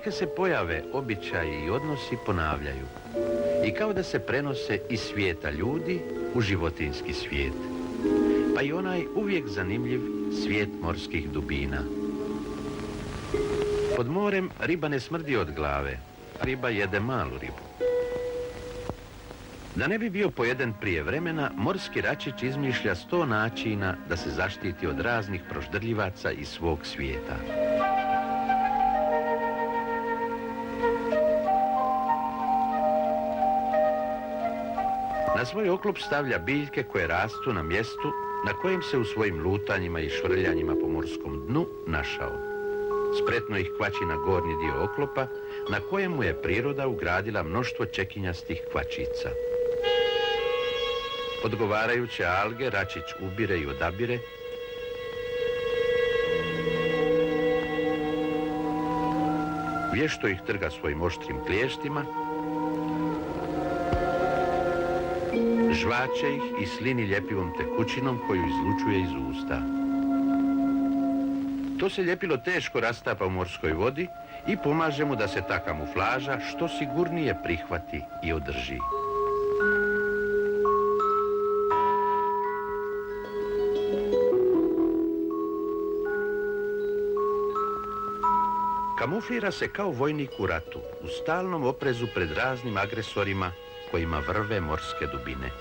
neke se pojave, običaji i odnosi ponavljaju i kao da se prenose iz svijeta ljudi u životinjski svijet, pa i onaj uvijek zanimljiv svijet morskih dubina. Pod morem riba ne smrdi od glave, riba jede malu ribu. Da ne bi bio pojeden prije vremena, morski račić izmišlja 100 načina da se zaštiti od raznih proždrljivaca iz svog svijeta. Na svoj oklop stavlja biljke koje rastu na mjestu na kojem se u svojim lutanjima i švrljanjima po morskom dnu našao. Spretno ih kvači na gornji dio oklopa, na kojemu je priroda ugradila mnoštvo čekinjastih kvačica. Odgovarajuće alge račić ubire i odabire, vješto ih trga svojim oštrim kliještima, žvače ih i slini ljepivom tekućinom koju izlučuje iz usta. To se ljepilo teško rastapa u morskoj vodi i pomaže mu da se ta kamuflaža što sigurnije prihvati i održi. Kamuflira se kao vojnik u ratu, u stalnom oprezu pred raznim agresorima kojima vrve morske dubine.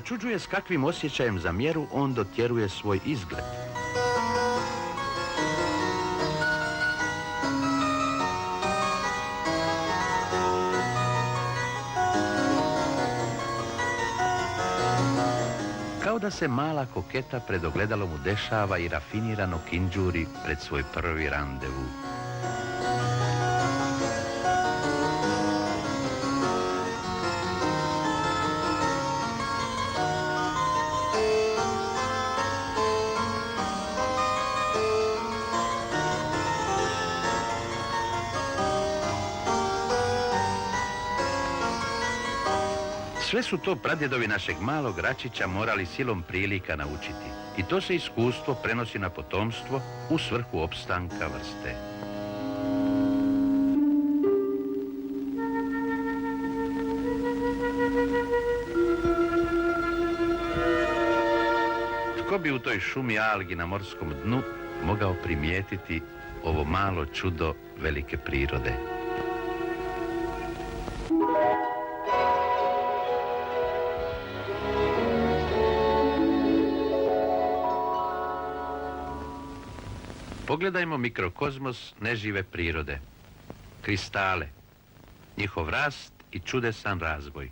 Začuđuje s kakvim osjećajem za mjeru on dotjeruje svoj izgled. Kao da se mala koketa pred ogledalom udešava i rafinirano kinđuri pred svoj prvi randevu. Sve su to pradjedovi našeg malog račića morali silom prilika naučiti i to se iskustvo prenosi na potomstvo u svrhu opstanka vrste. Tko bi u toj šumi algi na morskom dnu mogao primijetiti ovo malo čudo velike prirode? Pogledajmo mikrokozmos nežive prirode, kristale, njihov rast i čudesan razvoj.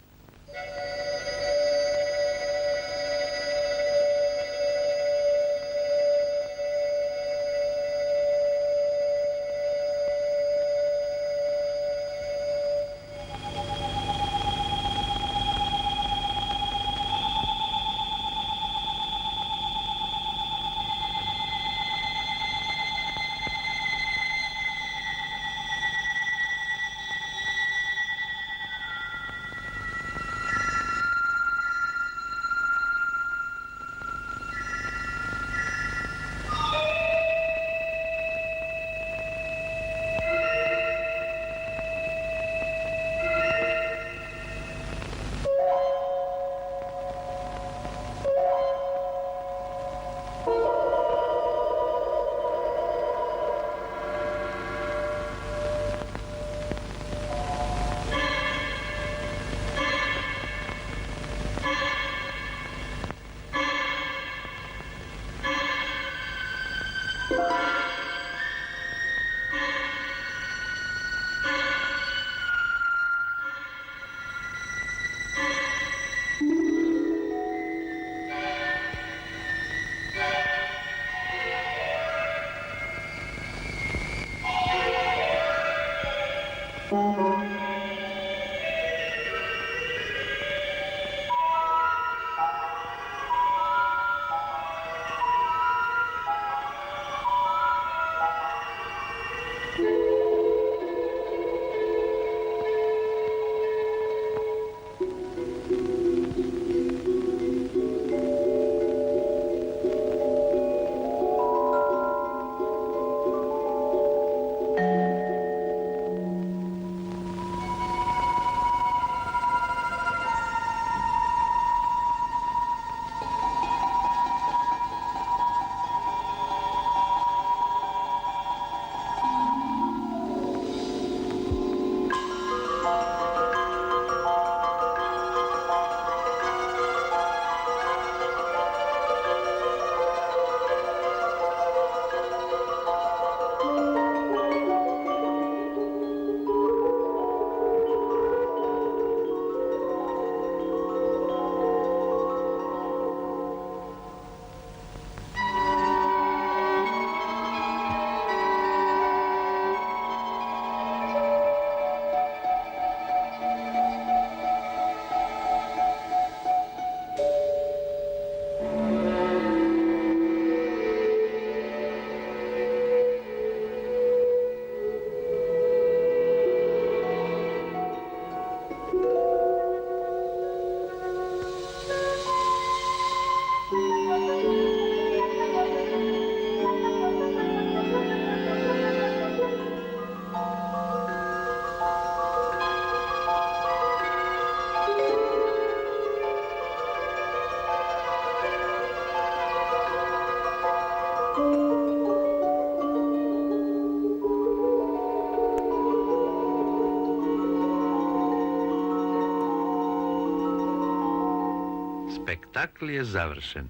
Spektakl je završen.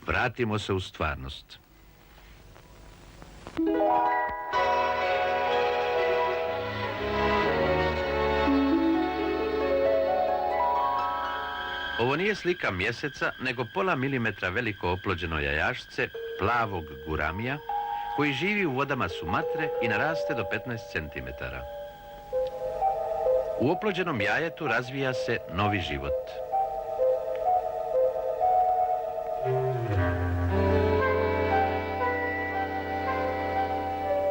Vratimo se u stvarnost. Ovo nije slika mjeseca, nego pola milimetra veliko oplođeno jajašce plavog guramija, koji živi u vodama Sumatre i naraste do 15 cm. U oplođenom jajetu razvija se novi život.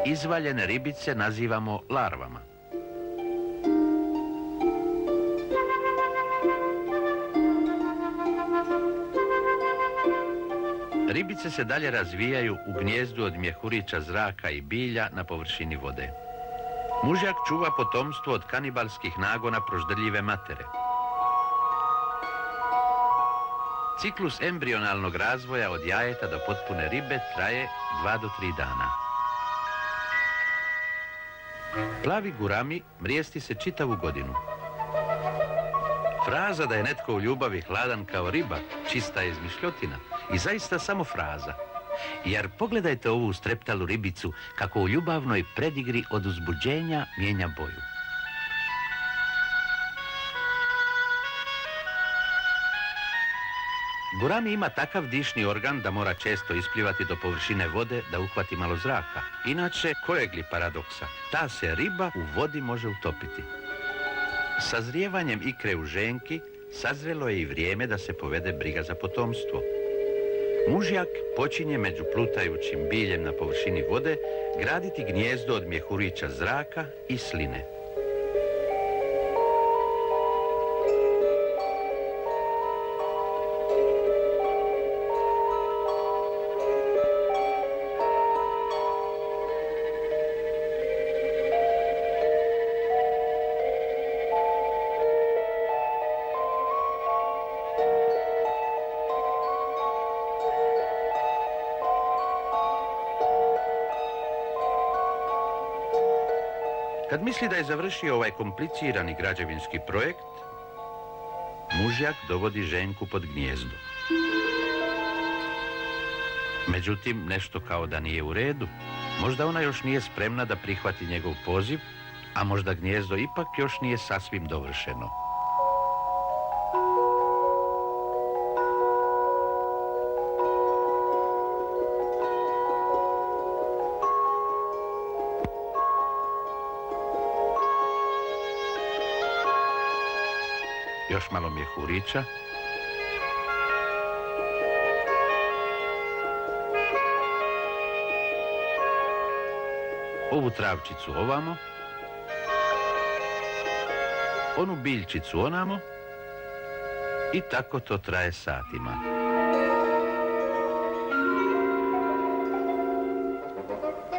Izvaljene ribice nazivamo larvama. Ribice se dalje razvijaju u gnijezdu od mjehurića zraka i bilja na površini vode. Mužjak čuva potomstvo od kanibalskih nagona proždrljive matere. Ciklus embrionalnog razvoja od jajeta do potpune ribe traje 2 do 3 dana. Plavi gurami mrijesti se čitavu godinu. Fraza da je netko u ljubavi hladan kao riba čista je izmišljotina i zaista samo fraza. Jer pogledajte ovu streptalu ribicu kako u ljubavnoj predigri od uzbuđenja mijenja boju. Gurami ima takav dišni organ da mora često isplivati do površine vode da uhvati malo zraka. Inače, kojeg li paradoksa, ta se riba u vodi može utopiti. Sazrijevanjem ikre u ženki sazrelo je i vrijeme da se povede briga za potomstvo. Mužjak počinje među plutajućim biljem na površini vode graditi gnijezdo od mjehurića zraka i sline. Kad misli da je završio ovaj komplicirani građevinski projekt, mužjak dovodi ženku pod gnijezdo. Međutim, nešto kao da nije u redu. Možda ona još nije spremna da prihvati njegov poziv, a možda gnijezdo ipak još nije sasvim dovršeno. Još malo mjehurića. Ovu travčicu ovamo. Onu biljčicu onamo. I tako to traje satima.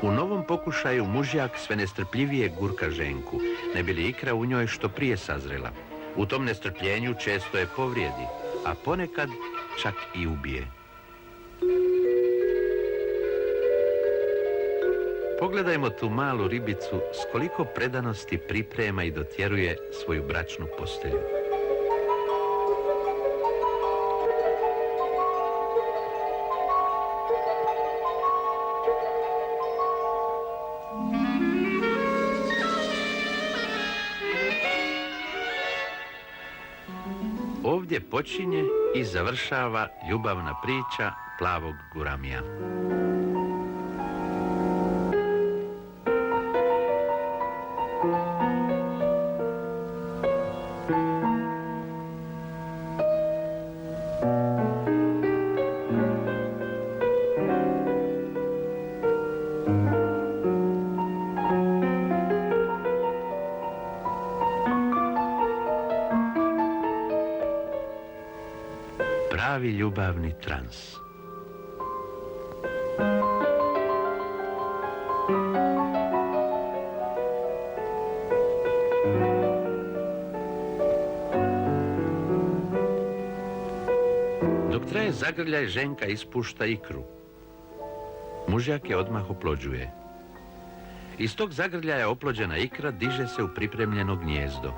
U novom pokušaju mužjak sve nestrpljivije gurka ženku, ne bi li ikra u njoj što prije sazrela. U tom nestrpljenju često je povrijedi, a ponekad čak i ubije. Pogledajmo tu malu ribicu s koliko predanosti priprema i dotjeruje svoju bračnu postelju. Ovdje počinje i završava ljubavna priča plavog guramija. Pravi ljubavni trans. Dok traje zagrljaj, ženka ispušta ikru. Mužjak je odmah oplođuje. Iz tog zagrljaja oplođena ikra diže se u pripremljeno gnijezdo.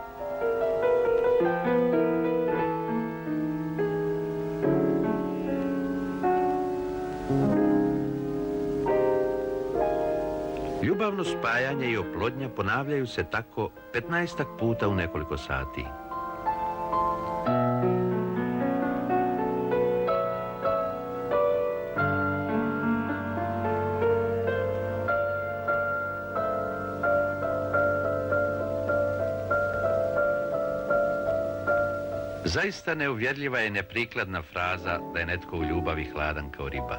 Ljubavno spajanje i oplodnja ponavljaju se tako 15-ak puta u nekoliko sati. Zaista neuvjerljiva je neprikladna fraza da je netko u ljubavi hladan kao riba.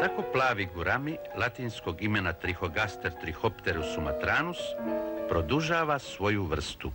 Tako plavi gurami, latinskog imena Trichogaster trichopterus sumatranus, produžava svoju vrstu.